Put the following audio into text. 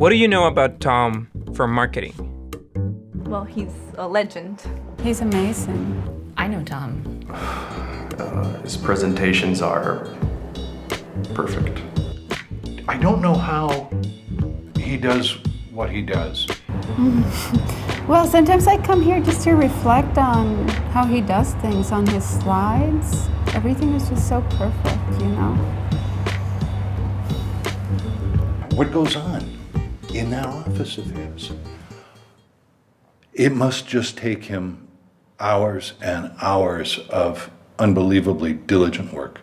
What do you know about Tom from marketing? Well, he's a legend. He's amazing. I know Tom. His presentations are perfect. I don't know how he does what he does. Well, sometimes I come here just to reflect on how he does things on his slides. Everything is just so perfect, you know? What goes on in that office of his? It must just take him hours and hours of unbelievably diligent work.